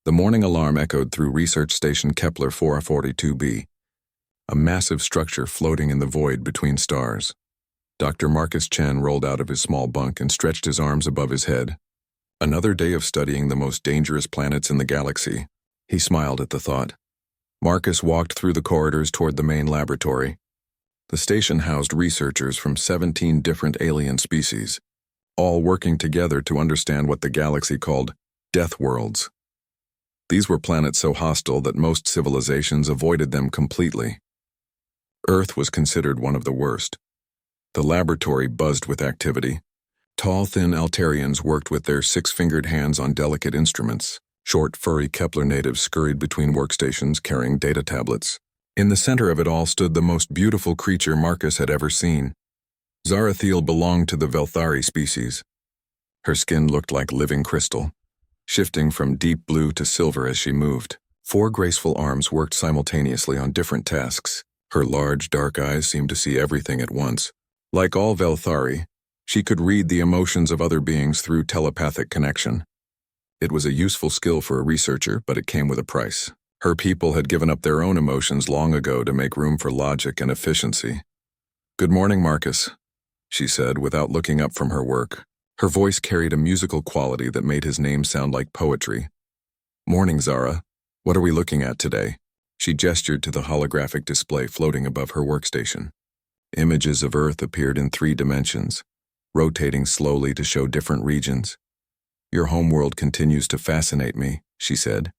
The morning alarm echoed through Research Station Kepler 442b, a massive structure floating in the void between stars. Dr. Marcus Chen rolled out of his small bunk and stretched his arms above his head. Another day of studying the most dangerous planets in the galaxy. He smiled at the thought. Marcus walked through the corridors toward the main laboratory. The station housed researchers from 17 different alien species, all working together to understand what the galaxy called death worlds. These were planets so hostile that most civilizations avoided them completely. Earth was considered one of the worst. The laboratory buzzed with activity. Tall, thin Altarians worked with their six-fingered hands on delicate instruments. Short, furry Kepler natives scurried between workstations carrying data tablets. In the center of it all stood the most beautiful creature Marcus had ever seen. Zarathiel belonged to the Velthari species. Her skin looked like living crystal, shifting from deep blue to silver as she moved. 4 graceful arms worked simultaneously on different tasks. Her large, dark eyes seemed to see everything at once. Like all Velthari, she could read the emotions of other beings through telepathic connection. It was a useful skill for a researcher, but it came with a price. Her people had given up their own emotions long ago to make room for logic and efficiency. "Good morning, Marcus," she said without looking up from her work. Her voice carried a musical quality that made his name sound like poetry. "Morning, Zara. What are we looking at today?" She gestured to the holographic display floating above her workstation. Images of Earth appeared in 3 dimensions, rotating slowly to show different regions. "Your homeworld continues to fascinate me," she said.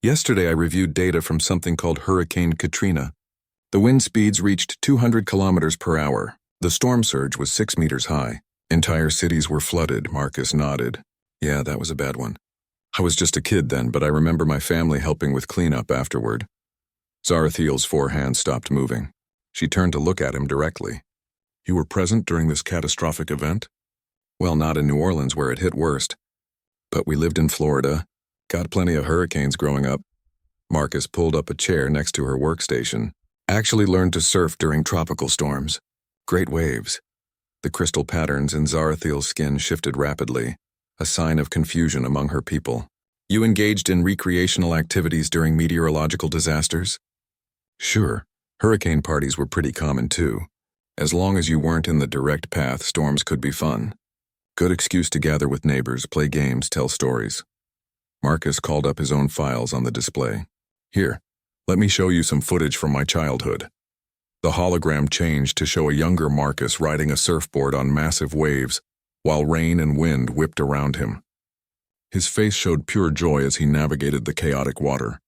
"Yesterday I reviewed data from something called Hurricane Katrina. The wind speeds reached 200 kilometers per hour. The storm surge was 6 meters high. Entire cities were flooded," Marcus nodded. "Yeah, that was a bad one. I was just a kid then, but I remember my family helping with cleanup afterward." Zarathiel's 4 hands stopped moving. She turned to look at him directly. "You were present during this catastrophic event?" "Well, not in New Orleans where it hit worst. But we lived in Florida. Got plenty of hurricanes growing up." Marcus pulled up a chair next to her workstation. "Actually learned to surf during tropical storms. Great waves." The crystal patterns in Zarathiel's skin shifted rapidly, a sign of confusion among her people. "You engaged in recreational activities during meteorological disasters?" "Sure. Hurricane parties were pretty common too. As long as you weren't in the direct path, storms could be fun. Good excuse to gather with neighbors, play games, tell stories." Marcus called up his own files on the display. "Here, let me show you some footage from my childhood." The hologram changed to show a younger Marcus riding a surfboard on massive waves, while rain and wind whipped around him. His face showed pure joy as he navigated the chaotic water.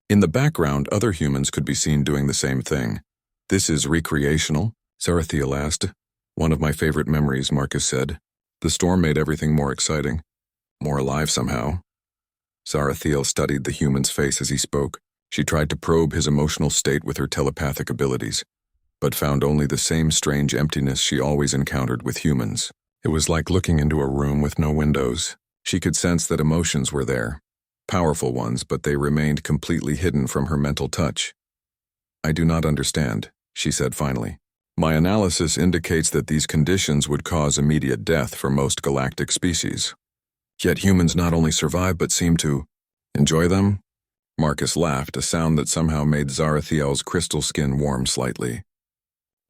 In the background, other humans could be seen doing the same thing. "This is recreational?" Zarathiel asked. "One of my favorite memories," Marcus said. "The storm made everything more exciting, more alive somehow." Zarathiel studied the human's face as he spoke. She tried to probe his emotional state with her telepathic abilities, but found only the same strange emptiness she always encountered with humans. It was like looking into a room with no windows. She could sense that emotions were there, powerful ones, but they remained completely hidden from her mental touch. "I do not understand," she said finally. "My analysis indicates that these conditions would cause immediate death for most galactic species. Yet humans not only survive but seem to enjoy them?" Marcus laughed, a sound that somehow made Zarathiel's crystal skin warm slightly.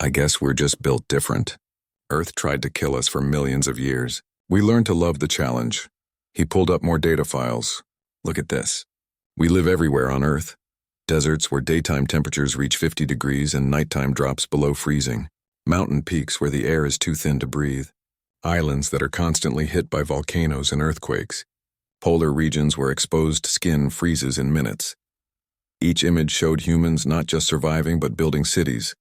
"I guess we're just built different. Earth tried to kill us for millions of years. We learned to love the challenge." He pulled up more data files. "Look at this. We live everywhere on Earth. Deserts where daytime temperatures reach 50 degrees and nighttime drops below freezing. Mountain peaks where the air is too thin to breathe. Islands that are constantly hit by volcanoes and earthquakes. Polar regions where exposed skin freezes in minutes." Each image showed humans not just surviving but building cities,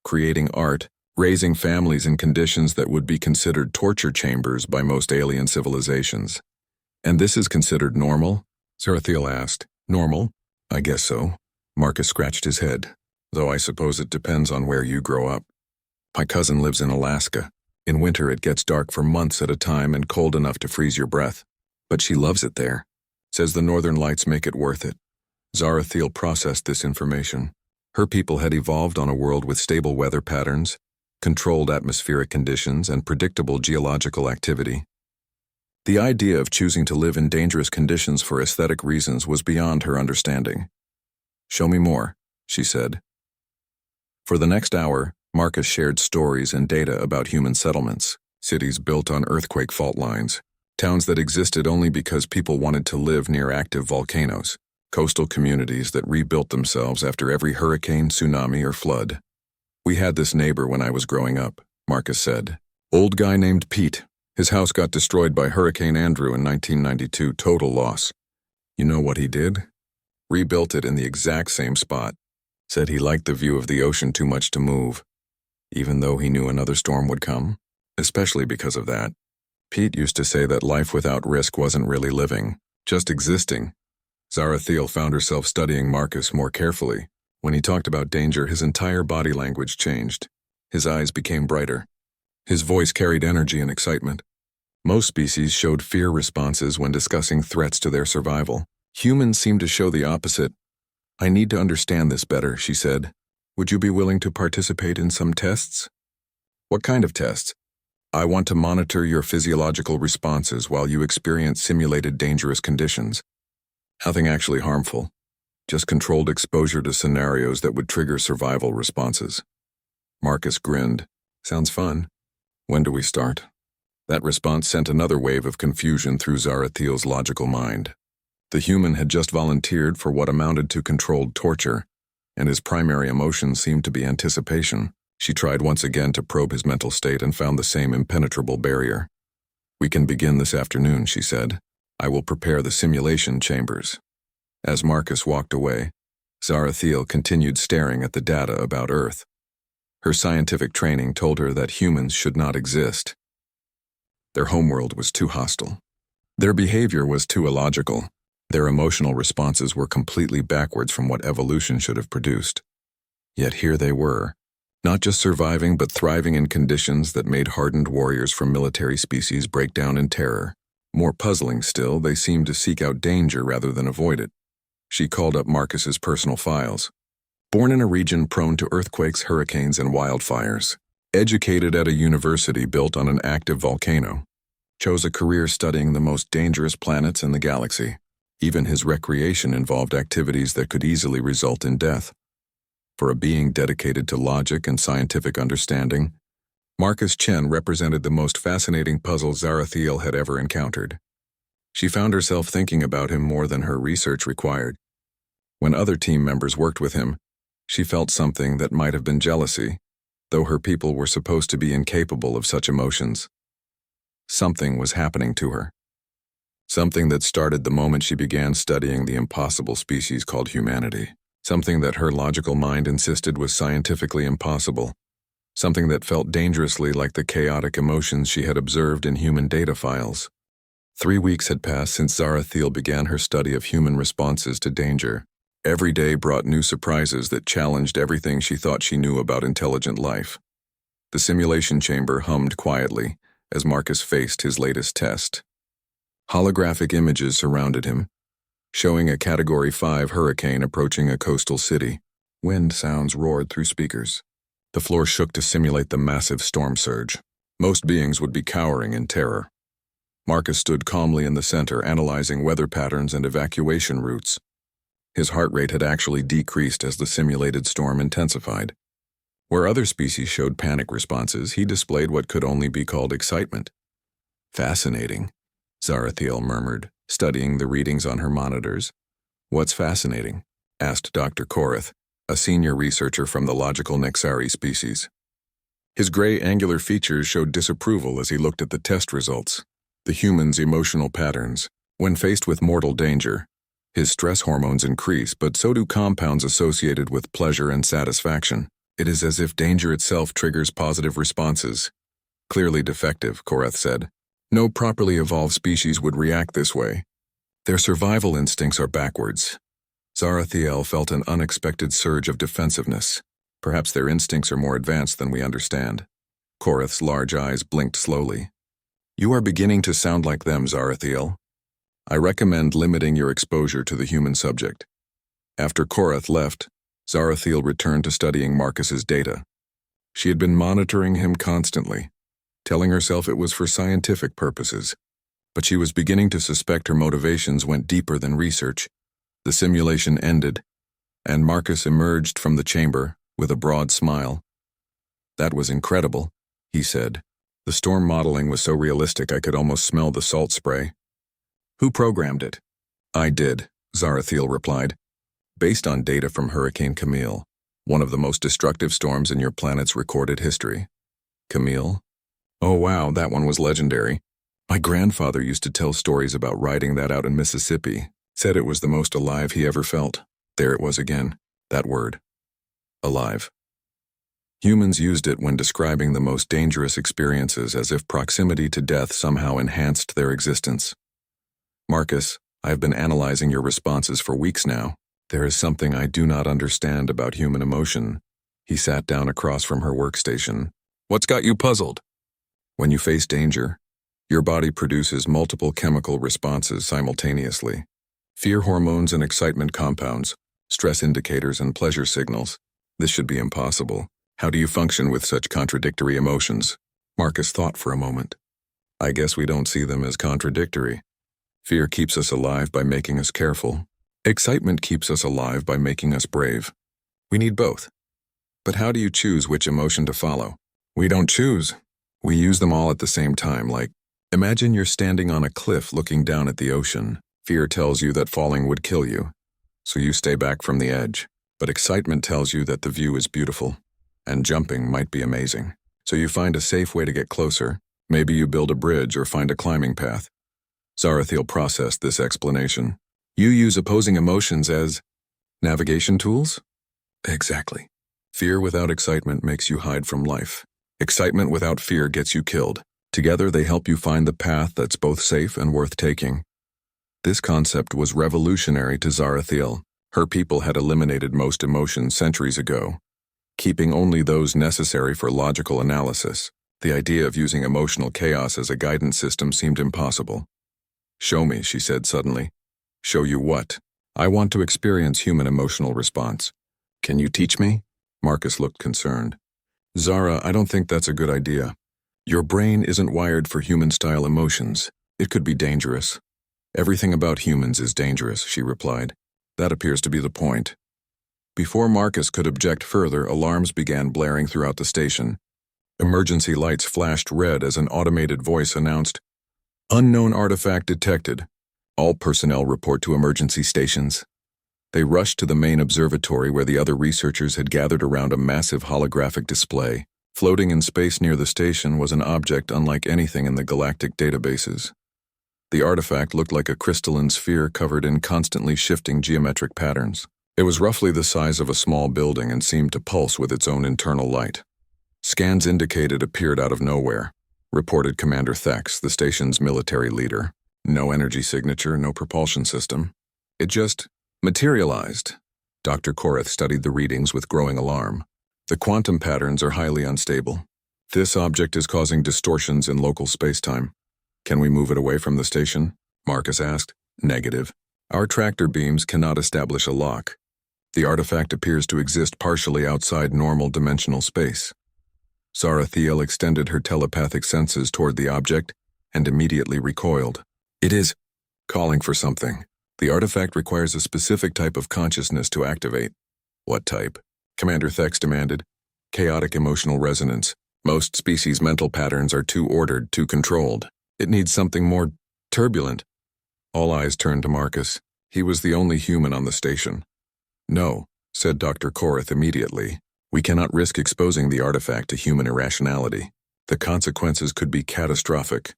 creating art, raising families in conditions that would be considered torture chambers by most alien civilizations. "And this is considered normal?" Zarathiel asked. "Normal? I guess so." Marcus scratched his head. "Though I suppose it depends on where you grow up. My cousin lives in Alaska. In winter it gets dark for months at a time and cold enough to freeze your breath. But she loves it there. Says the northern lights make it worth it." Zarathiel processed this information. Her people had evolved on a world with stable weather patterns, controlled atmospheric conditions, and predictable geological activity. The idea of choosing to live in dangerous conditions for aesthetic reasons was beyond her understanding. "Show me more," she said. For the next hour, Marcus shared stories and data about human settlements, cities built on earthquake fault lines, towns that existed only because people wanted to live near active volcanoes, coastal communities that rebuilt themselves after every hurricane, tsunami, or flood. "We had this neighbor when I was growing up," Marcus said. "Old guy named Pete. His house got destroyed by Hurricane Andrew in 1992, total loss. You know what he did? Rebuilt it in the exact same spot. Said he liked the view of the ocean too much to move, even though he knew another storm would come, especially because of that. Pete used to say that life without risk wasn't really living, just existing." Zarathiel found herself studying Marcus more carefully. When he talked about danger, his entire body language changed. His eyes became brighter. His voice carried energy and excitement. Most species showed fear responses when discussing threats to their survival. Humans seemed to show the opposite. "I need to understand this better," she said. "Would you be willing to participate in some tests?" "What kind of tests?" "I want to monitor your physiological responses while you experience simulated dangerous conditions. Nothing actually harmful, just controlled exposure to scenarios that would trigger survival responses." Marcus grinned. "Sounds fun. When do we start?" That response sent another wave of confusion through Zarathiel's logical mind. The human had just volunteered for what amounted to controlled torture, and his primary emotion seemed to be anticipation. She tried once again to probe his mental state and found the same impenetrable barrier. "We can begin this afternoon," she said. "I will prepare the simulation chambers." As Marcus walked away, Zarathiel continued staring at the data about Earth. Her scientific training told her that humans should not exist. Their homeworld was too hostile. Their behavior was too illogical. Their emotional responses were completely backwards from what evolution should have produced. Yet here they were, not just surviving but thriving in conditions that made hardened warriors from military species break down in terror. More puzzling still, they seemed to seek out danger rather than avoid it. She called up Marcus's personal files. Born in a region prone to earthquakes, hurricanes, and wildfires. Educated at a university built on an active volcano. Chose a career studying the most dangerous planets in the galaxy. Even his recreation involved activities that could easily result in death. For a being dedicated to logic and scientific understanding, Marcus Chen represented the most fascinating puzzle Zarathiel had ever encountered. She found herself thinking about him more than her research required. When other team members worked with him, she felt something that might have been jealousy, though her people were supposed to be incapable of such emotions. Something was happening to her. Something that started the moment she began studying the impossible species called humanity. Something that her logical mind insisted was scientifically impossible. Something that felt dangerously like the chaotic emotions she had observed in human data files. 3 weeks had passed since Zarathiel began her study of human responses to danger. Every day brought new surprises that challenged everything she thought she knew about intelligent life. The simulation chamber hummed quietly as Marcus faced his latest test. Holographic images surrounded him, showing a Category 5 hurricane approaching a coastal city. Wind sounds roared through speakers. The floor shook to simulate the massive storm surge. Most beings would be cowering in terror. Marcus stood calmly in the center, analyzing weather patterns and evacuation routes. His heart rate had actually decreased as the simulated storm intensified. Where other species showed panic responses, he displayed what could only be called excitement. "Fascinating," Zarathiel murmured, studying the readings on her monitors. "What's fascinating?" asked Dr. Korath, a senior researcher from the logical Nexari species. His gray angular features showed disapproval as he looked at the test results. The human's emotional patterns. When faced with mortal danger, his stress hormones increase, but so do compounds associated with pleasure and satisfaction. It is as if danger itself triggers positive responses. "Clearly defective," Korath said. "No properly evolved species would react this way. Their survival instincts are backwards." Zarathiel felt an unexpected surge of defensiveness. Perhaps their instincts are more advanced than we understand. Korath's large eyes blinked slowly. "You are beginning to sound like them, Zarathiel. I recommend limiting your exposure to the human subject." After Korath left, Zarathiel returned to studying Marcus's data. She had been monitoring him constantly, telling herself it was for scientific purposes. but she was beginning to suspect her motivations went deeper than research. The simulation ended, and Marcus emerged from the chamber with a broad smile. "That was incredible," he said. "The storm modeling was so realistic I could almost smell the salt spray." "Who programmed it?" "I did," Zarathiel replied. "Based on data from Hurricane Camille, one of the most destructive storms in your planet's recorded history." "Camille? Oh wow, that one was legendary. My grandfather used to tell stories about riding that out in Mississippi. Said it was the most alive he ever felt." There it was again, that word. Alive. Humans used it when describing the most dangerous experiences, as if proximity to death somehow enhanced their existence. "Marcus, I have been analyzing your responses for weeks now. There is something I do not understand about human emotion." He sat down across from her workstation. "What's got you puzzled?" "When you face danger, your body produces multiple chemical responses simultaneously. Fear hormones and excitement compounds, stress indicators and pleasure signals. This should be impossible. How do you function with such contradictory emotions?" Marcus thought for a moment. "I guess we don't see them as contradictory. Fear keeps us alive by making us careful. Excitement keeps us alive by making us brave. We need both. But how do you choose which emotion to follow?" "We don't choose. We use them all at the same time, like, imagine you're standing on a cliff looking down at the ocean. Fear tells you that falling would kill you, so you stay back from the edge. But excitement tells you that the view is beautiful, and jumping might be amazing. So you find a safe way to get closer. Maybe you build a bridge or find a climbing path." Zarathiel processed this explanation. "You use opposing emotions as navigation tools?" "Exactly. Fear without excitement makes you hide from life. Excitement without fear gets you killed. Together they help you find the path that's both safe and worth taking." This concept was revolutionary to Zarathiel. Her people had eliminated most emotions centuries ago, keeping only those necessary for logical analysis. The idea of using emotional chaos as a guidance system seemed impossible. "Show me," she said suddenly. "Show you what?" "I want to experience human emotional response." "Can you teach me?" Marcus looked concerned. "Zara, I don't think that's a good idea. Your brain isn't wired for human-style emotions. It could be dangerous." "Everything about humans is dangerous," she replied. "That appears to be the point." Before Marcus could object further, alarms began blaring throughout the station. Emergency lights flashed red as an automated voice announced, "Unknown artifact detected. All personnel report to emergency stations." They rushed to the main observatory where the other researchers had gathered around a massive holographic display. Floating in space near the station was an object unlike anything in the galactic databases. The artifact looked like a crystalline sphere covered in constantly shifting geometric patterns. It was roughly the size of a small building and seemed to pulse with its own internal light. "Scans indicate it appeared out of nowhere," reported Commander Thex, the station's military leader. "No energy signature, no propulsion system. It just materialized." Dr. Koreth studied the readings with growing alarm. "The quantum patterns are highly unstable. This object is causing distortions in local spacetime. Can we move it away from the station?" Marcus asked. "Negative. Our tractor beams cannot establish a lock. The artifact appears to exist partially outside normal dimensional space." Zarathiel extended her telepathic senses toward the object and immediately recoiled. "It is calling for something. The artifact requires a specific type of consciousness to activate." "What type?" Commander Thex demanded. "Chaotic emotional resonance. Most species' mental patterns are too ordered, too controlled. It needs something more turbulent." All eyes turned to Marcus. He was the only human on the station. "No," said Dr. Koreth immediately. "We cannot risk exposing the artifact to human irrationality. The consequences could be catastrophic."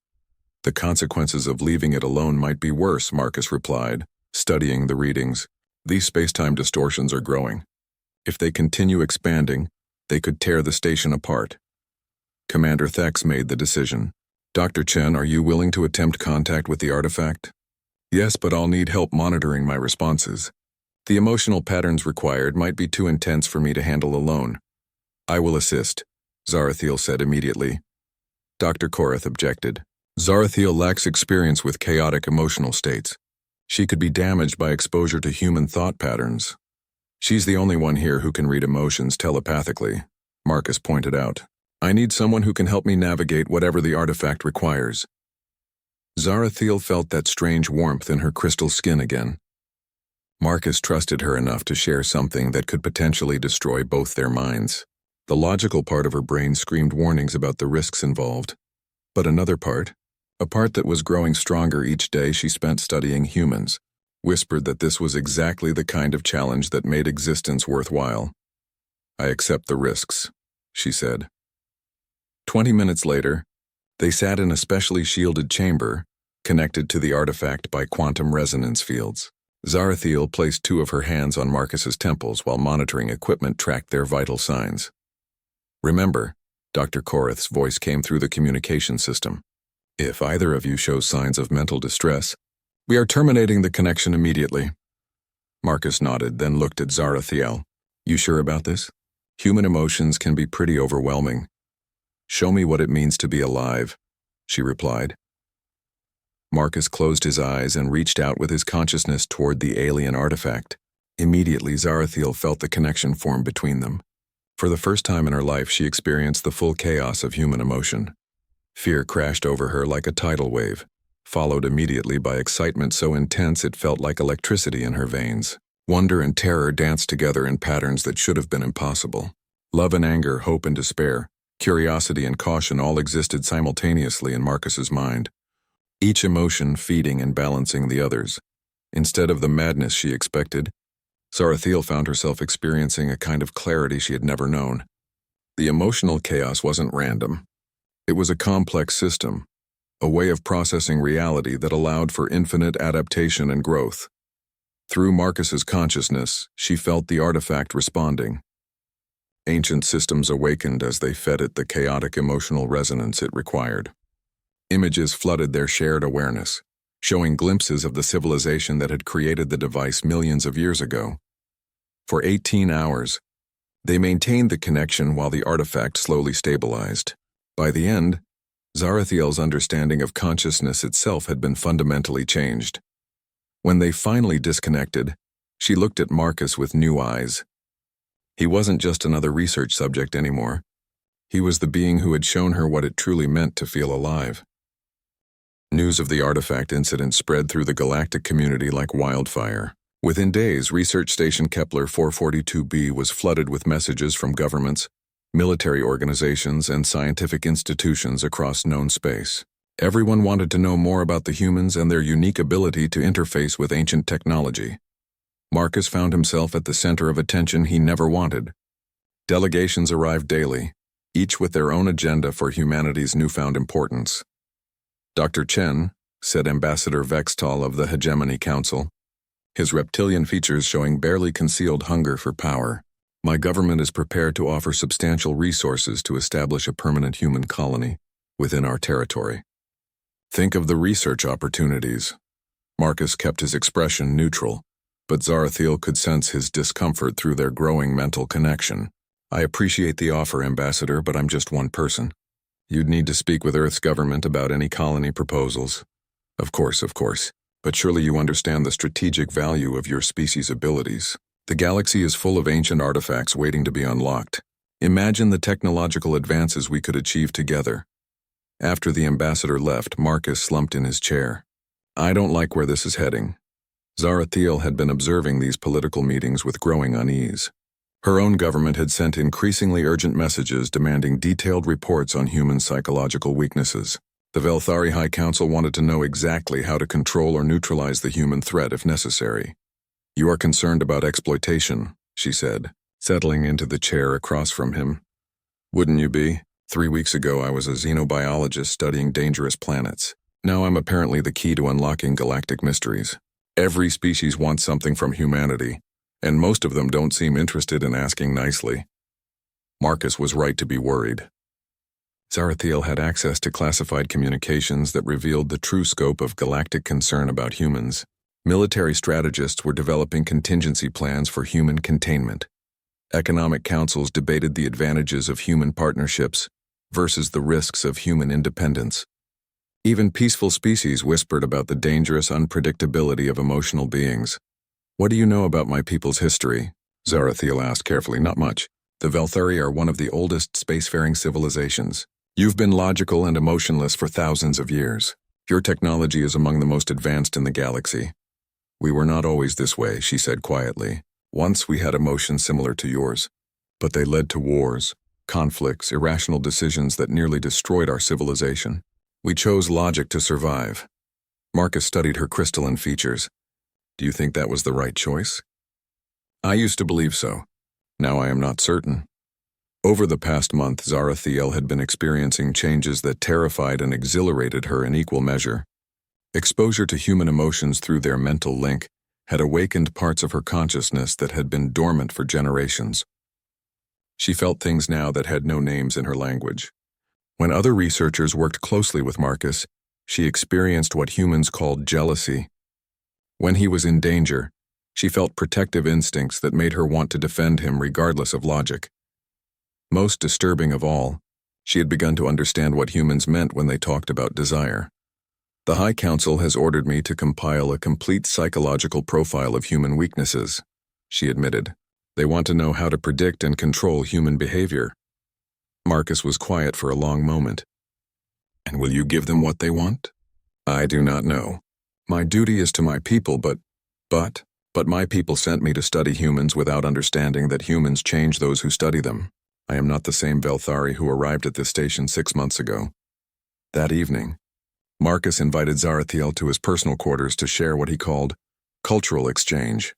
"The consequences of leaving it alone might be worse," Marcus replied, studying the readings. "These spacetime distortions are growing. If they continue expanding, they could tear the station apart." Commander Thex made the decision. "Dr. Chen, are you willing to attempt contact with the artifact?" "Yes, but I'll need help monitoring my responses. The emotional patterns required might be too intense for me to handle alone." "I will assist," Zarathiel said immediately. Dr. Koreth objected. "Zarathiel lacks experience with chaotic emotional states. She could be damaged by exposure to human thought patterns." "She's the only one here who can read emotions telepathically," Marcus pointed out. "I need someone who can help me navigate whatever the artifact requires." Zarathiel felt that strange warmth in her crystal skin again. Marcus trusted her enough to share something that could potentially destroy both their minds. The logical part of her brain screamed warnings about the risks involved. But another part, a part that was growing stronger each day she spent studying humans, whispered that this was exactly the kind of challenge that made existence worthwhile. "I accept the risks," she said. 20 minutes later, they sat in a specially shielded chamber, connected to the artifact by quantum resonance fields. Zarathiel placed 2 of her hands on Marcus's temples while monitoring equipment tracked their vital signs. "Remember," Dr. Korath's voice came through the communication system. "If either of you shows signs of mental distress, we are terminating the connection immediately." Marcus nodded, then looked at Zarathiel. "You sure about this? Human emotions can be pretty overwhelming." "Show me what it means to be alive," she replied. Marcus closed his eyes and reached out with his consciousness toward the alien artifact. Immediately, Zarathiel felt the connection form between them. For the first time in her life, she experienced the full chaos of human emotion. Fear crashed over her like a tidal wave, followed immediately by excitement so intense it felt like electricity in her veins. Wonder and terror danced together in patterns that should have been impossible. Love and anger, hope and despair, curiosity and caution all existed simultaneously in Marcus's mind, each emotion feeding and balancing the others. Instead of the madness she expected, Zarathiel found herself experiencing a kind of clarity she had never known. The emotional chaos wasn't random. It was a complex system, a way of processing reality that allowed for infinite adaptation and growth. Through Marcus's consciousness, she felt the artifact responding. Ancient systems awakened as they fed it the chaotic emotional resonance it required. Images flooded their shared awareness, showing glimpses of the civilization that had created the device millions of years ago. For 18 hours, they maintained the connection while the artifact slowly stabilized. By the end, Zarathiel's understanding of consciousness itself had been fundamentally changed. When they finally disconnected, she looked at Marcus with new eyes. He wasn't just another research subject anymore. He was the being who had shown her what it truly meant to feel alive. News of the artifact incident spread through the galactic community like wildfire. Within days, Research Station Kepler 442b was flooded with messages from governments, military organizations, and scientific institutions across known space. Everyone wanted to know more about the humans and their unique ability to interface with ancient technology. Marcus found himself at the center of attention he never wanted. Delegations arrived daily, each with their own agenda for humanity's newfound importance. "Dr. Chen," said Ambassador Vextal of the Hegemony Council, his reptilian features showing barely concealed hunger for power, "My government is prepared to offer substantial resources to establish a permanent human colony within our territory. Think of the research opportunities." Marcus kept his expression neutral, but Zarathiel could sense his discomfort through their growing mental connection. "I appreciate the offer, Ambassador, but I'm just one person. You'd need to speak with Earth's government about any colony proposals." Of course. But surely you understand the strategic value of your species' abilities. The galaxy is full of ancient artifacts waiting to be unlocked. Imagine the technological advances we could achieve together." After the ambassador left, Marcus slumped in his chair. "I don't like where this is heading." Zarathiel had been observing these political meetings with growing unease. Her own government had sent increasingly urgent messages demanding detailed reports on human psychological weaknesses. The Velthari High Council wanted to know exactly how to control or neutralize the human threat if necessary. "You are concerned about exploitation," she said, settling into the chair across from him. "Wouldn't you be? 3 weeks ago I was a xenobiologist studying dangerous planets. Now I'm apparently the key to unlocking galactic mysteries. Every species wants something from humanity, and most of them don't seem interested in asking nicely." Marcus was right to be worried. Zarathiel had access to classified communications that revealed the true scope of galactic concern about humans. Military strategists were developing contingency plans for human containment. Economic councils debated the advantages of human partnerships versus the risks of human independence. Even peaceful species whispered about the dangerous unpredictability of emotional beings. "What do you know about my people's history?" Zarathiel asked carefully. "Not much. The Velthari are one of the oldest spacefaring civilizations. You've been logical and emotionless for thousands of years. Your technology is among the most advanced in the galaxy. We were not always this way, she said quietly. Once we had emotions similar to yours, but they led to wars, conflicts, irrational decisions that nearly destroyed our civilization. We chose logic to survive. Marcus studied her crystalline features. Do you think that was the right choice? I used to believe so. Now I am not certain. Over the past month, Zarathiel had been experiencing changes that terrified and exhilarated her in equal measure. Exposure to human emotions through their mental link had awakened parts of her consciousness that had been dormant for generations. She felt things now that had no names in her language. When other researchers worked closely with Marcus, she experienced what humans called jealousy. When he was in danger, she felt protective instincts that made her want to defend him regardless of logic. Most disturbing of all, she had begun to understand what humans meant when they talked about desire. The High Council has ordered me to compile a complete psychological profile of human weaknesses, she admitted. They want to know how to predict and control human behavior. Marcus was quiet for a long moment. And will you give them what they want? I do not know. My duty is to my people, but my people sent me to study humans without understanding that humans change those who study them. I am not the same Velthari who arrived at this station 6 months ago. That evening, Marcus invited Zarathiel to his personal quarters to share what he called cultural exchange.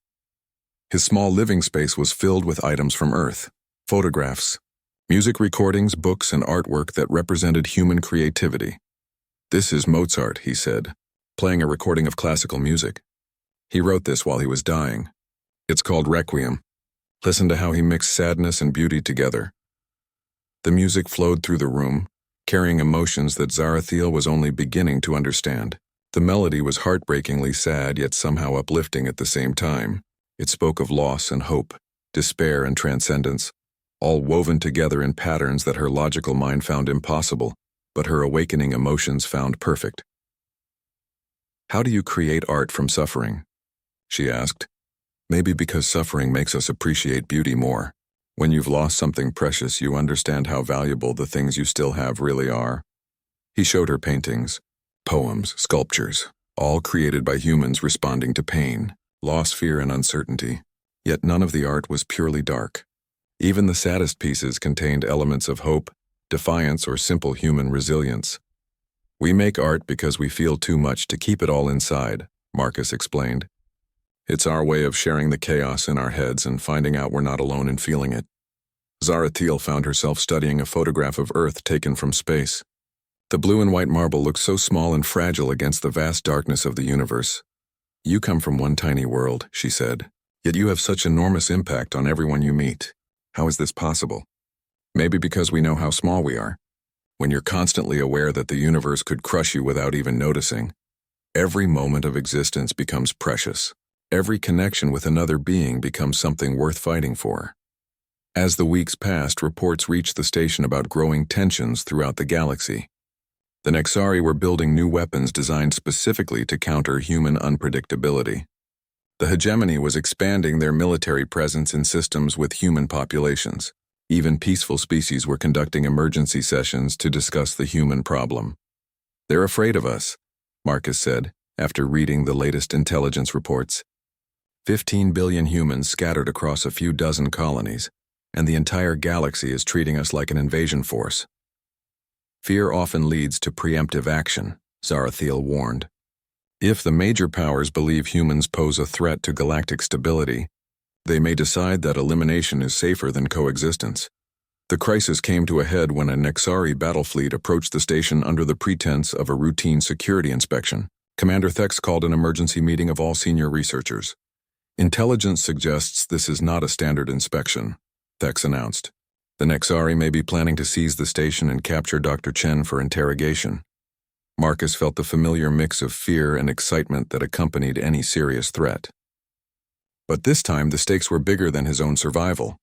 His small living space was filled with items from Earth, photographs, music recordings, books, and artwork that represented human creativity. This is Mozart, he said, playing a recording of classical music. He wrote this while he was dying. It's called Requiem. Listen to how he mixed sadness and beauty together. The music flowed through the room, carrying emotions that Zarathiel was only beginning to understand. The melody was heartbreakingly sad, yet somehow uplifting at the same time. It spoke of loss and hope, despair and transcendence, all woven together in patterns that her logical mind found impossible, but her awakening emotions found perfect. How do you create art from suffering? She asked. Maybe because suffering makes us appreciate beauty more. When you've lost something precious, you understand how valuable the things you still have really are. He showed her paintings, poems, sculptures, all created by humans responding to pain, loss, fear, and uncertainty. Yet none of the art was purely dark. Even the saddest pieces contained elements of hope, defiance, or simple human resilience. We make art because we feel too much to keep it all inside, Marcus explained. It's our way of sharing the chaos in our heads and finding out we're not alone in feeling it. Zarathiel found herself studying a photograph of Earth taken from space. The blue and white marble looked so small and fragile against the vast darkness of the universe. You come from one tiny world, she said, yet you have such enormous impact on everyone you meet. How is this possible? Maybe because we know how small we are. When you're constantly aware that the universe could crush you without even noticing, every moment of existence becomes precious. Every connection with another being becomes something worth fighting for. As the weeks passed, reports reached the station about growing tensions throughout the galaxy. The Nexari were building new weapons designed specifically to counter human unpredictability. The hegemony was expanding their military presence in systems with human populations. Even peaceful species were conducting emergency sessions to discuss the human problem. They're afraid of us, Marcus said, after reading the latest intelligence reports. 15 billion humans scattered across a few dozen colonies, and the entire galaxy is treating us like an invasion force. Fear often leads to preemptive action, Zarathiel warned. If the major powers believe humans pose a threat to galactic stability, they may decide that elimination is safer than coexistence. The crisis came to a head when a Nexari battle fleet approached the station under the pretense of a routine security inspection. Commander Thex called an emergency meeting of all senior researchers. Intelligence suggests this is not a standard inspection, Thex announced. The Nexari may be planning to seize the station and capture Dr. Chen for interrogation. Marcus felt the familiar mix of fear and excitement that accompanied any serious threat. But this time the stakes were bigger than his own survival.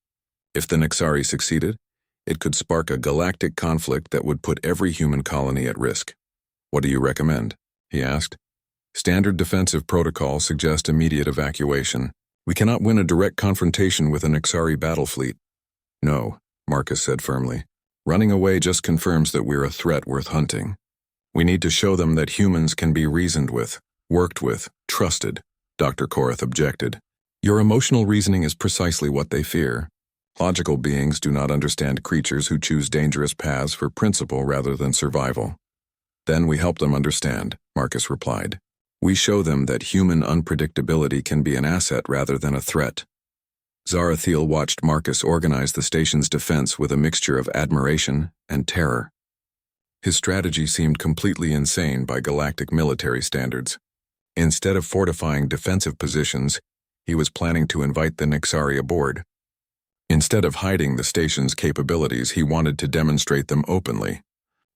If the Nexari succeeded, it could spark a galactic conflict that would put every human colony at risk. What do you recommend? He asked. Standard defensive protocols suggest immediate evacuation. We cannot win a direct confrontation with an Nexari battle fleet. No, Marcus said firmly. Running away just confirms that we're a threat worth hunting. We need to show them that humans can be reasoned with, worked with, trusted, Dr. Korath objected. Your emotional reasoning is precisely what they fear. Logical beings do not understand creatures who choose dangerous paths for principle rather than survival. Then we help them understand, Marcus replied. We show them that human unpredictability can be an asset rather than a threat. Zarathiel watched Marcus organize the station's defense with a mixture of admiration and terror. His strategy seemed completely insane by galactic military standards. Instead of fortifying defensive positions, he was planning to invite the Nexari aboard. Instead of hiding the station's capabilities, he wanted to demonstrate them openly.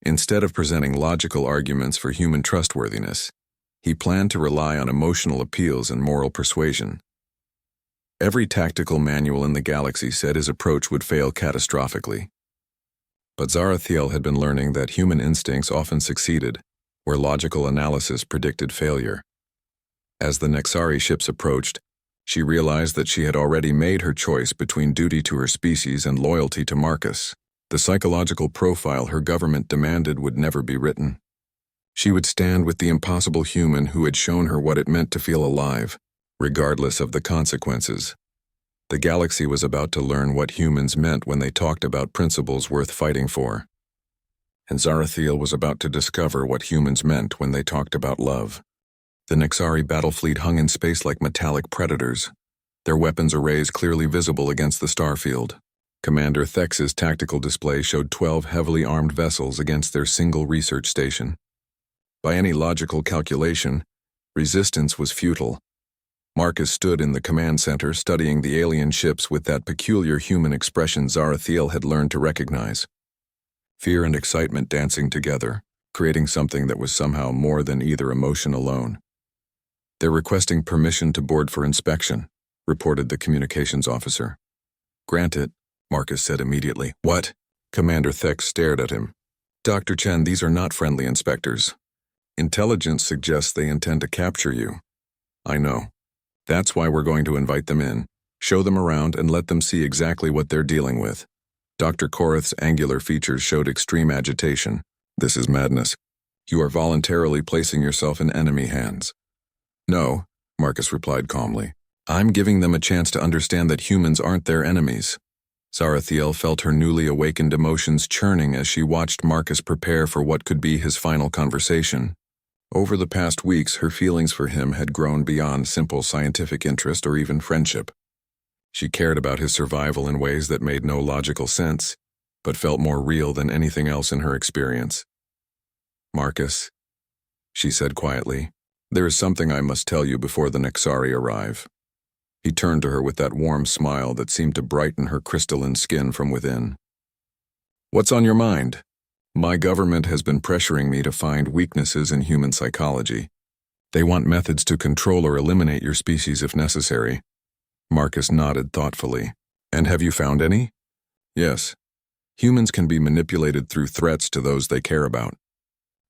Instead of presenting logical arguments for human trustworthiness, he planned to rely on emotional appeals and moral persuasion. Every tactical manual in the galaxy said his approach would fail catastrophically. But Zarathiel had been learning that human instincts often succeeded, where logical analysis predicted failure. As the Nexari ships approached, she realized that she had already made her choice between duty to her species and loyalty to Marcus. The psychological profile her government demanded would never be written. She would stand with the impossible human who had shown her what it meant to feel alive, regardless of the consequences. The galaxy was about to learn what humans meant when they talked about principles worth fighting for. And Zarathiel was about to discover what humans meant when they talked about love. The Nexari battle fleet hung in space like metallic predators, their weapons arrays clearly visible against the starfield. Commander Thex's tactical display showed 12 heavily armed vessels against their single research station. By any logical calculation, resistance was futile. Marcus stood in the command center studying the alien ships with that peculiar human expression Zarathiel had learned to recognize. Fear and excitement dancing together, creating something that was somehow more than either emotion alone. They're requesting permission to board for inspection, reported the communications officer. Granted, Marcus said immediately. What? Commander Thex stared at him. Dr. Chen, these are not friendly inspectors. Intelligence suggests they intend to capture you. I know. That's why we're going to invite them in, show them around, and let them see exactly what they're dealing with. Dr. Korath's angular features showed extreme agitation. This is madness. You are voluntarily placing yourself in enemy hands. No, Marcus replied calmly. I'm giving them a chance to understand that humans aren't their enemies. Zarathiel felt her newly awakened emotions churning as she watched Marcus prepare for what could be his final conversation. Over the past weeks, her feelings for him had grown beyond simple scientific interest or even friendship. She cared about his survival in ways that made no logical sense, but felt more real than anything else in her experience. Marcus, she said quietly, there is something I must tell you before the Nexari arrive. He turned to her with that warm smile that seemed to brighten her crystalline skin from within. What's on your mind? My government has been pressuring me to find weaknesses in human psychology. They want methods to control or eliminate your species if necessary. Marcus nodded thoughtfully. And have you found any? Yes. Humans can be manipulated through threats to those they care about.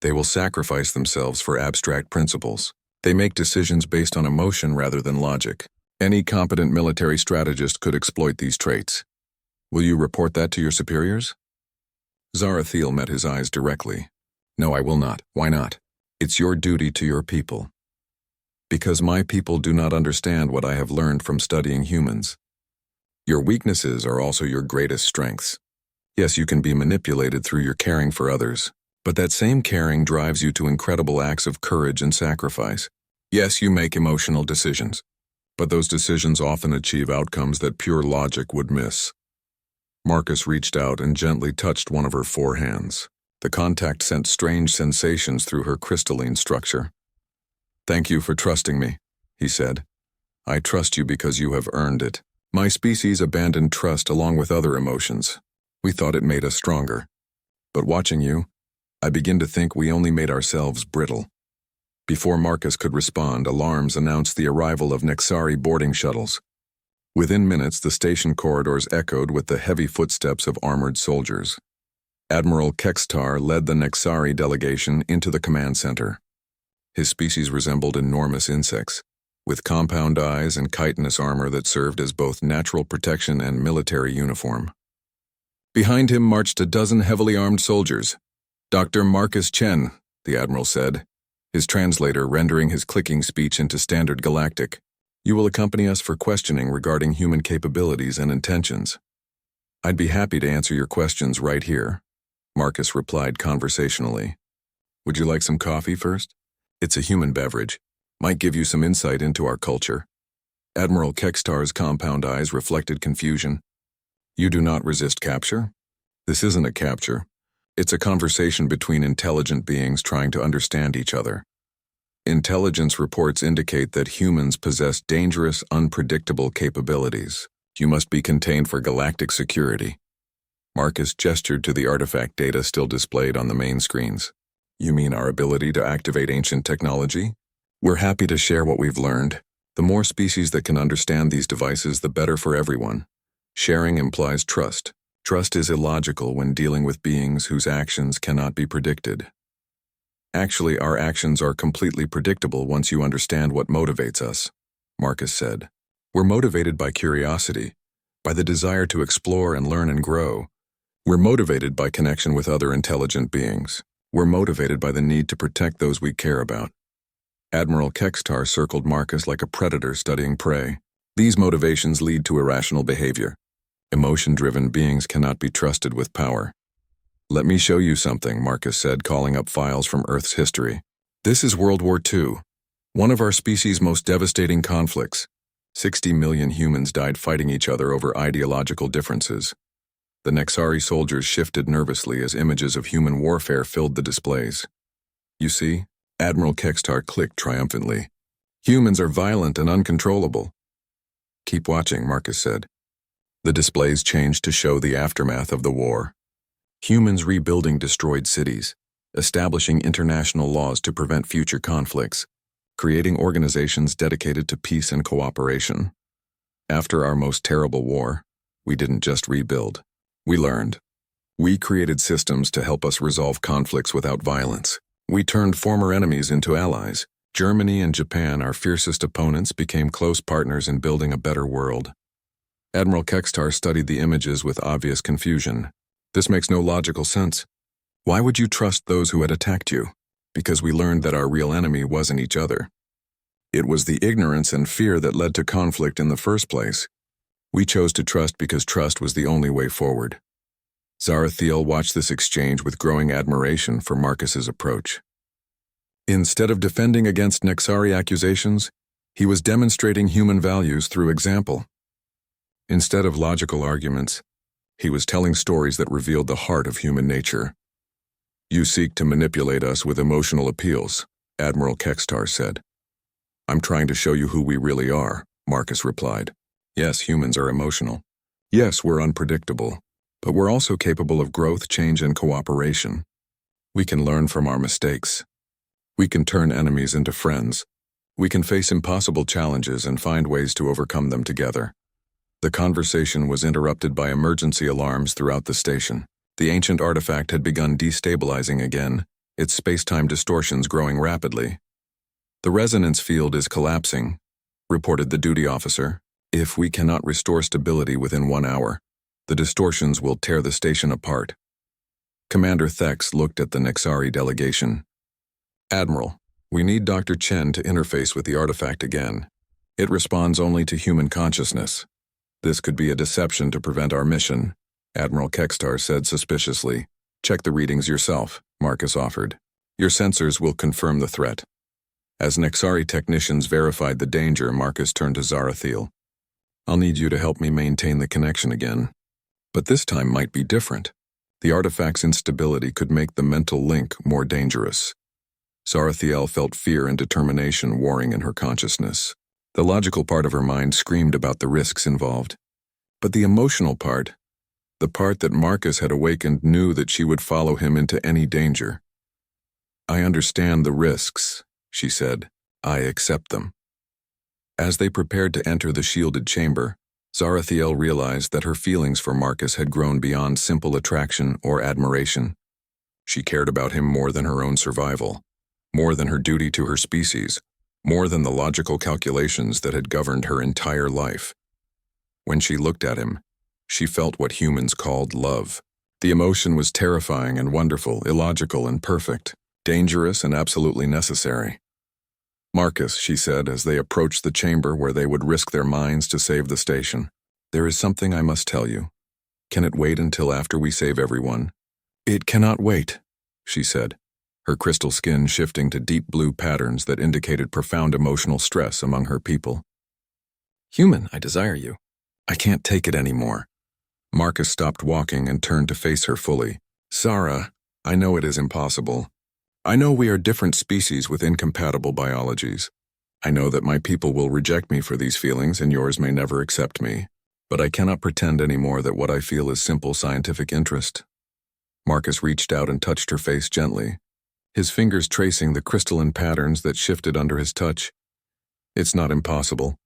They will sacrifice themselves for abstract principles. They make decisions based on emotion rather than logic. Any competent military strategist could exploit these traits. Will you report that to your superiors? Zarathiel met his eyes directly. No, I will not. Why not? It's your duty to your people. Because my people do not understand what I have learned from studying humans. Your weaknesses are also your greatest strengths. Yes, you can be manipulated through your caring for others, but that same caring drives you to incredible acts of courage and sacrifice. Yes, you make emotional decisions, but those decisions often achieve outcomes that pure logic would miss. Marcus reached out and gently touched one of her forehands. The contact sent strange sensations through her crystalline structure. Thank you for trusting me, he said. I trust you because you have earned it. My species abandoned trust along with other emotions. We thought it made us stronger. But watching you, I begin to think we only made ourselves brittle. Before Marcus could respond, alarms announced the arrival of Nexari boarding shuttles. Within minutes, the station corridors echoed with the heavy footsteps of armored soldiers. Admiral Kextar led the Nexari delegation into the command center. His species resembled enormous insects, with compound eyes and chitinous armor that served as both natural protection and military uniform. Behind him marched a dozen heavily armed soldiers. Dr. Marcus Chen, the Admiral said, his translator rendering his clicking speech into standard Galactic. You will accompany us for questioning regarding human capabilities and intentions. I'd be happy to answer your questions right here, Marcus replied conversationally. Would you like some coffee first? It's a human beverage. Might give you some insight into our culture. Admiral Kekstar's compound eyes reflected confusion. You do not resist capture? This isn't a capture. It's a conversation between intelligent beings trying to understand each other. Intelligence reports indicate that humans possess dangerous, unpredictable capabilities. You must be contained for galactic security. Marcus gestured to the artifact data still displayed on the main screens. You mean our ability to activate ancient technology? We're happy to share what we've learned. The more species that can understand these devices, the better for everyone. Sharing implies trust. Trust is illogical when dealing with beings whose actions cannot be predicted. Actually, our actions are completely predictable once you understand what motivates us, Marcus said. We're motivated by curiosity, by the desire to explore and learn and grow. We're motivated by connection with other intelligent beings. We're motivated by the need to protect those we care about. Admiral Kekstar circled Marcus like a predator studying prey. These motivations lead to irrational behavior. Emotion-driven beings cannot be trusted with power. Let me show you something, Marcus said, calling up files from Earth's history. This is World War II, one of our species' most devastating conflicts. 60 million humans died fighting each other over ideological differences. The Nexari soldiers shifted nervously as images of human warfare filled the displays. You see? Admiral Kekstar clicked triumphantly. Humans are violent and uncontrollable. Keep watching, Marcus said. The displays changed to show the aftermath of the war. Humans rebuilding destroyed cities, establishing international laws to prevent future conflicts, creating organizations dedicated to peace and cooperation. After our most terrible war, we didn't just rebuild. We learned. We created systems to help us resolve conflicts without violence. We turned former enemies into allies. Germany and Japan, our fiercest opponents, became close partners in building a better world. Admiral Kekstar studied the images with obvious confusion. This makes no logical sense. Why would you trust those who had attacked you? Because we learned that our real enemy wasn't each other. It was the ignorance and fear that led to conflict in the first place. We chose to trust because trust was the only way forward. Zarathiel watched this exchange with growing admiration for Marcus's approach. Instead of defending against Nexari accusations, he was demonstrating human values through example. Instead of logical arguments, he was telling stories that revealed the heart of human nature. You seek to manipulate us with emotional appeals, Admiral Kekstar said. I'm trying to show you who we really are, Marcus replied. Yes, humans are emotional. Yes, we're unpredictable. But we're also capable of growth, change, and cooperation. We can learn from our mistakes. We can turn enemies into friends. We can face impossible challenges and find ways to overcome them together. The conversation was interrupted by emergency alarms throughout the station. The ancient artifact had begun destabilizing again, its space-time distortions growing rapidly. The resonance field is collapsing, reported the duty officer. If we cannot restore stability within 1 hour, the distortions will tear the station apart. Commander Thex looked at the Nexari delegation. Admiral, we need Dr. Chen to interface with the artifact again. It responds only to human consciousness. This could be a deception to prevent our mission, Admiral Kekstar said suspiciously. Check the readings yourself, Marcus offered. Your sensors will confirm the threat. As Nexari technicians verified the danger, Marcus turned to Zarathiel. I'll need you to help me maintain the connection again. But this time might be different. The artifact's instability could make the mental link more dangerous. Zarathiel felt fear and determination warring in her consciousness. The logical part of her mind screamed about the risks involved. But the emotional part, the part that Marcus had awakened, knew that she would follow him into any danger. I understand the risks, she said. I accept them. As they prepared to enter the shielded chamber, Zarathiel realized that her feelings for Marcus had grown beyond simple attraction or admiration. She cared about him more than her own survival, more than her duty to her species, more than the logical calculations that had governed her entire life. When she looked at him, she felt what humans called love. The emotion was terrifying and wonderful, illogical and perfect. Dangerous and absolutely necessary. Marcus, she said as they approached the chamber where they would risk their minds to save the station. There is something I must tell you. Can it wait until after we save everyone? It cannot wait, she said, her crystal skin shifting to deep blue patterns that indicated profound emotional stress among her people. Human, I desire you. I can't take it anymore. Marcus stopped walking and turned to face her fully. Zara, I know it is impossible. I know we are different species with incompatible biologies. I know that my people will reject me for these feelings and yours may never accept me. But I cannot pretend anymore that what I feel is simple scientific interest. Marcus reached out and touched her face gently, his fingers tracing the crystalline patterns that shifted under his touch. It's not impossible,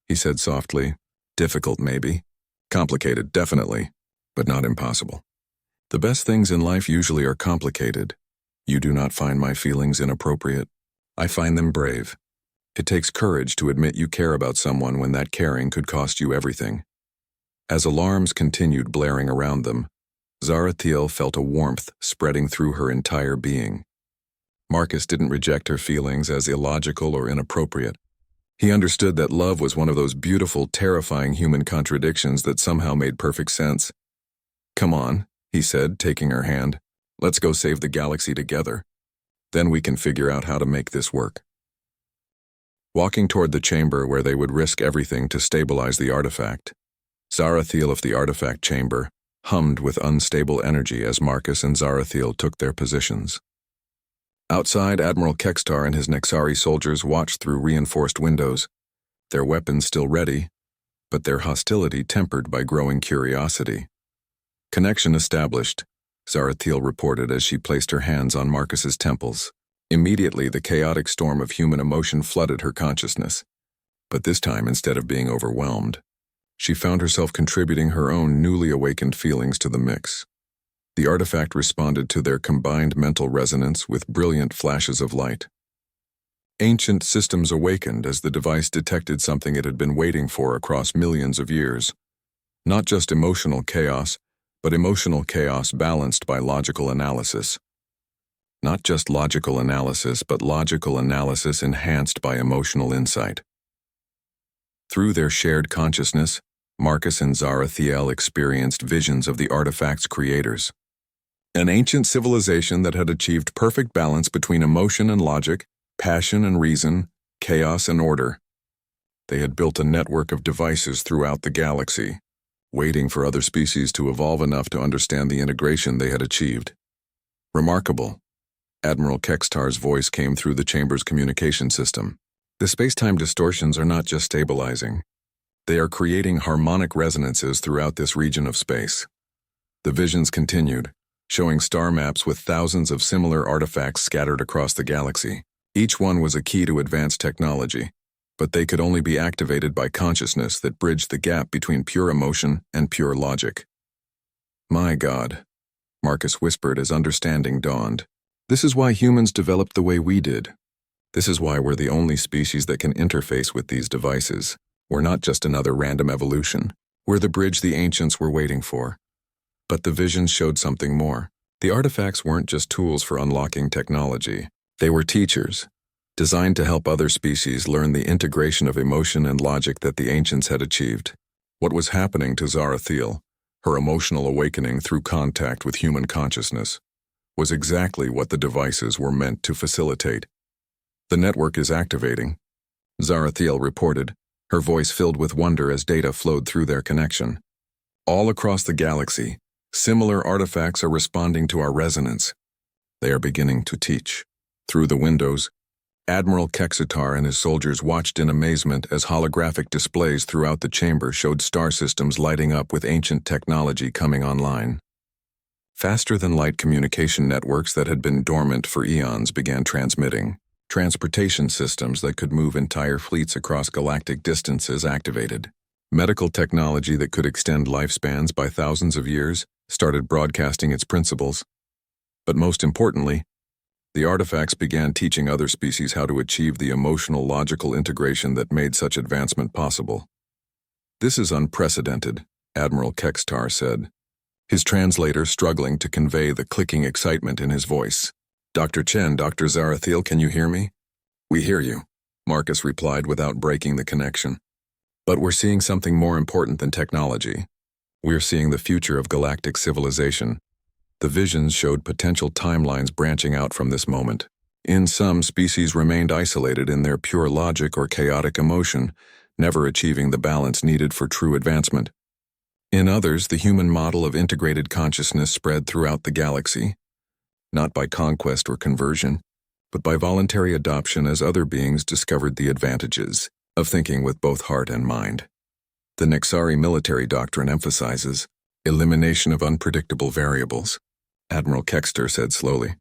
he said softly. Difficult, maybe. Complicated, definitely, but not impossible. The best things in life usually are complicated. You do not find my feelings inappropriate. I find them brave. It takes courage to admit you care about someone when that caring could cost you everything. As alarms continued blaring around them, Zarathiel felt a warmth spreading through her entire being. Marcus didn't reject her feelings as illogical or inappropriate. He understood that love was one of those beautiful, terrifying human contradictions that somehow made perfect sense. Come on, he said, taking her hand. Let's go save the galaxy together. Then we can figure out how to make this work. Walking toward the chamber where they would risk everything to stabilize the artifact, Zarathiel of the artifact chamber hummed with unstable energy as Marcus and Zarathiel took their positions. Outside, Admiral Kextar and his Nexari soldiers watched through reinforced windows, their weapons still ready, but their hostility tempered by growing curiosity. Connection established, Zarathiel reported as she placed her hands on Marcus's temples. Immediately, the chaotic storm of human emotion flooded her consciousness. But this time, instead of being overwhelmed, she found herself contributing her own newly awakened feelings to the mix. The artifact responded to their combined mental resonance with brilliant flashes of light. Ancient systems awakened as the device detected something it had been waiting for across millions of years. Not just emotional chaos, but emotional chaos balanced by logical analysis. Not just logical analysis, but logical analysis enhanced by emotional insight. Through their shared consciousness, Marcus and Zarathiel experienced visions of the artifact's creators. An ancient civilization that had achieved perfect balance between emotion and logic, passion and reason, chaos and order. They had built a network of devices throughout the galaxy, waiting for other species to evolve enough to understand the integration they had achieved. Remarkable. Admiral Kextar's voice came through the chamber's communication system. The space-time distortions are not just stabilizing. They are creating harmonic resonances throughout this region of space. The visions continued, showing star maps with thousands of similar artifacts scattered across the galaxy. Each one was a key to advanced technology, but they could only be activated by consciousness that bridged the gap between pure emotion and pure logic. My God, Marcus whispered as understanding dawned. This is why humans developed the way we did. This is why we're the only species that can interface with these devices. We're not just another random evolution. We're the bridge the ancients were waiting for. But the visions showed something more. The artifacts weren't just tools for unlocking technology. They were teachers, designed to help other species learn the integration of emotion and logic that the ancients had achieved. What was happening to Zarathiel, her emotional awakening through contact with human consciousness, was exactly what the devices were meant to facilitate. The network is activating, Zarathiel reported, her voice filled with wonder as data flowed through their connection. All across the galaxy, similar artifacts are responding to our resonance. They are beginning to teach. Through the windows, Admiral Kextar and his soldiers watched in amazement as holographic displays throughout the chamber showed star systems lighting up with ancient technology coming online. Faster-than-light communication networks that had been dormant for eons began transmitting. Transportation systems that could move entire fleets across galactic distances activated. Medical technology that could extend lifespans by thousands of years started broadcasting its principles. But most importantly, the artifacts began teaching other species how to achieve the emotional logical integration that made such advancement possible. This is unprecedented, Admiral Kextar said, his translator struggling to convey the clicking excitement in his voice. Dr. Chen, Dr. Zarathiel, can you hear me? We hear you, Marcus replied without breaking the connection. But we're seeing something more important than technology. We're seeing the future of galactic civilization. The visions showed potential timelines branching out from this moment. In some, species remained isolated in their pure logic or chaotic emotion, never achieving the balance needed for true advancement. In others, the human model of integrated consciousness spread throughout the galaxy, not by conquest or conversion, but by voluntary adoption as other beings discovered the advantages of thinking with both heart and mind. The Nexari military doctrine emphasizes elimination of unpredictable variables, Admiral Kexter said slowly.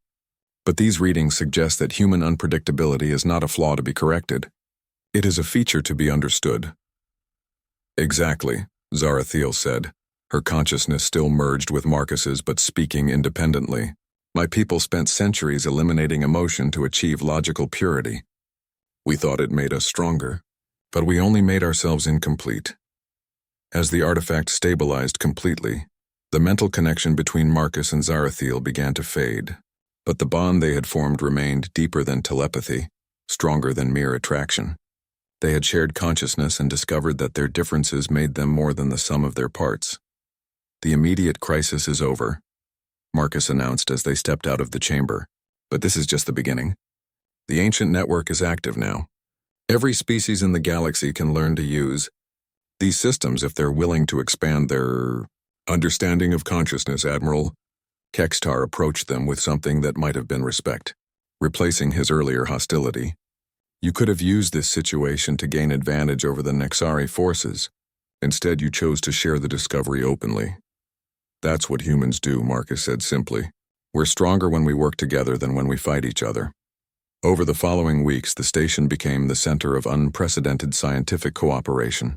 But these readings suggest that human unpredictability is not a flaw to be corrected. It is a feature to be understood. Exactly, Zarathiel said, her consciousness still merged with Marcus's but speaking independently. My people spent centuries eliminating emotion to achieve logical purity. We thought it made us stronger, but we only made ourselves incomplete. As the artifact stabilized completely, the mental connection between Marcus and Zarathiel began to fade, but the bond they had formed remained deeper than telepathy, stronger than mere attraction. They had shared consciousness and discovered that their differences made them more than the sum of their parts. The immediate crisis is over, Marcus announced as they stepped out of the chamber. But this is just the beginning. The ancient network is active now. Every species in the galaxy can learn to use these systems if they're willing to expand their understanding of consciousness, Admiral. Kextar approached them with something that might have been respect, replacing his earlier hostility. You could have used this situation to gain advantage over the Nexari forces. Instead, you chose to share the discovery openly. That's what humans do, Marcus said simply. We're stronger when we work together than when we fight each other. Over the following weeks, the station became the center of unprecedented scientific cooperation.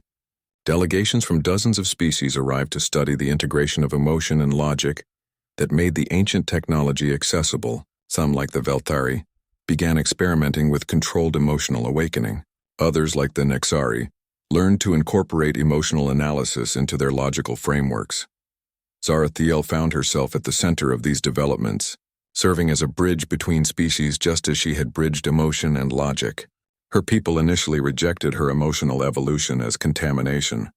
Delegations from dozens of species arrived to study the integration of emotion and logic that made the ancient technology accessible. Some, like the Velthari, began experimenting with controlled emotional awakening. Others, like the Nexari, learned to incorporate emotional analysis into their logical frameworks. Zarathiel found herself at the center of these developments, serving as a bridge between species just as she had bridged emotion and logic. Her people initially rejected her emotional evolution as contamination,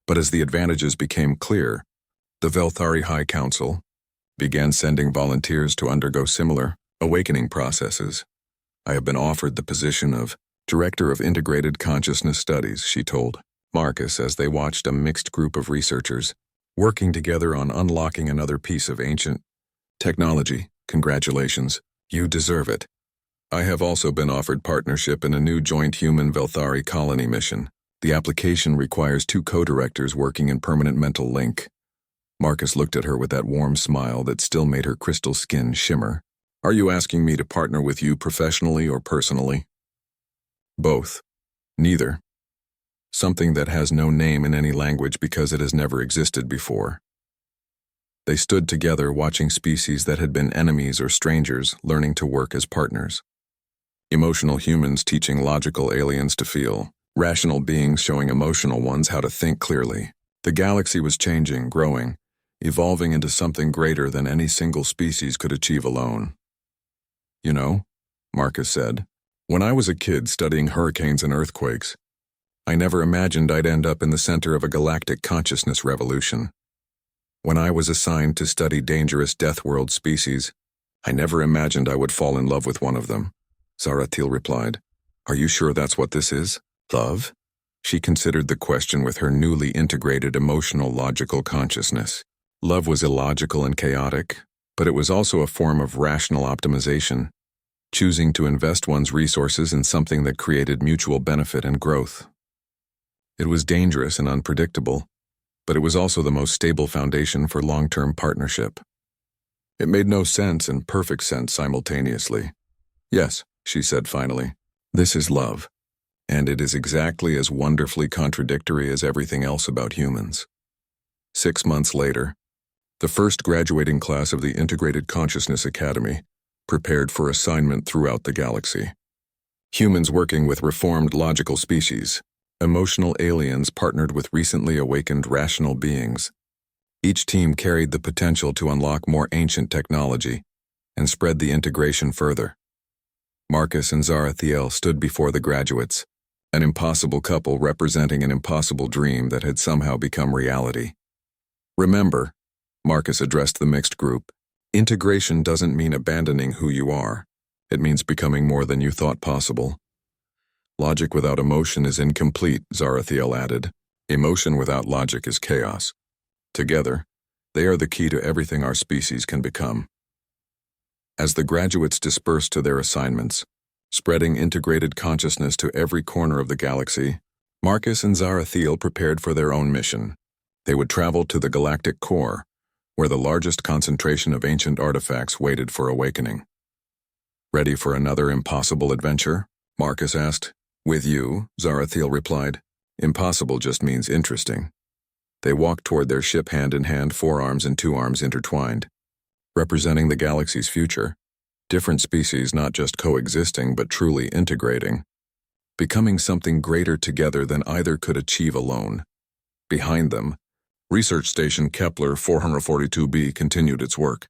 but as the advantages became clear, the Velthari High Council began sending volunteers to undergo similar awakening processes. I have been offered the position of Director of Integrated Consciousness Studies, she told Marcus as they watched a mixed group of researchers working together on unlocking another piece of ancient technology. Congratulations, you deserve it. I have also been offered partnership in a new joint human Velthari colony mission. The application requires 2 co-directors working in permanent mental link. Marcus looked at her with that warm smile that still made her crystal skin shimmer. Are you asking me to partner with you professionally or personally? Both. Neither. Something that has no name in any language because it has never existed before. They stood together watching species that had been enemies or strangers learning to work as partners. Emotional humans teaching logical aliens to feel, rational beings showing emotional ones how to think clearly. The galaxy was changing, growing, evolving into something greater than any single species could achieve alone. You know, Marcus said, when I was a kid studying hurricanes and earthquakes, I never imagined I'd end up in the center of a galactic consciousness revolution. When I was assigned to study dangerous death world species, I never imagined I would fall in love with one of them. Zarathiel replied, Are you sure that's what this is? Love? She considered the question with her newly integrated emotional logical consciousness. Love was illogical and chaotic, but it was also a form of rational optimization, choosing to invest one's resources in something that created mutual benefit and growth. It was dangerous and unpredictable, but it was also the most stable foundation for long-term partnership. It made no sense and perfect sense simultaneously. Yes, she said finally, this is love, and it is exactly as wonderfully contradictory as everything else about humans. 6 months later, the first graduating class of the Integrated Consciousness Academy prepared for assignment throughout the galaxy. Humans working with reformed logical species, emotional aliens partnered with recently awakened rational beings. Each team carried the potential to unlock more ancient technology, and spread the integration further. Marcus and Zarathiel stood before the graduates, an impossible couple representing an impossible dream that had somehow become reality. Remember, Marcus addressed the mixed group, integration doesn't mean abandoning who you are. It means becoming more than you thought possible. Logic without emotion is incomplete, Zarathiel added. Emotion without logic is chaos. Together, they are the key to everything our species can become. As the graduates dispersed to their assignments, spreading integrated consciousness to every corner of the galaxy, Marcus and Zarathiel prepared for their own mission. They would travel to the galactic core, where the largest concentration of ancient artifacts waited for awakening. Ready for another impossible adventure? Marcus asked. With you, Zarathiel replied. Impossible just means interesting. They walked toward their ship hand in hand, forearms and two arms intertwined, representing the galaxy's future. Different species not just coexisting but truly integrating, becoming something greater together than either could achieve alone. Behind them, Research Station Kepler 442b continued its work,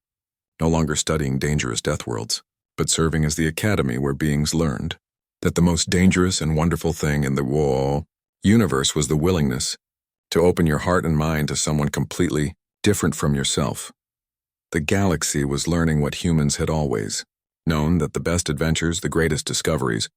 no longer studying dangerous death worlds, but serving as the academy where beings learned that the most dangerous and wonderful thing in the universe was the willingness to open your heart and mind to someone completely different from yourself. The galaxy was learning what humans had always known, that the best adventures, the greatest discoveries,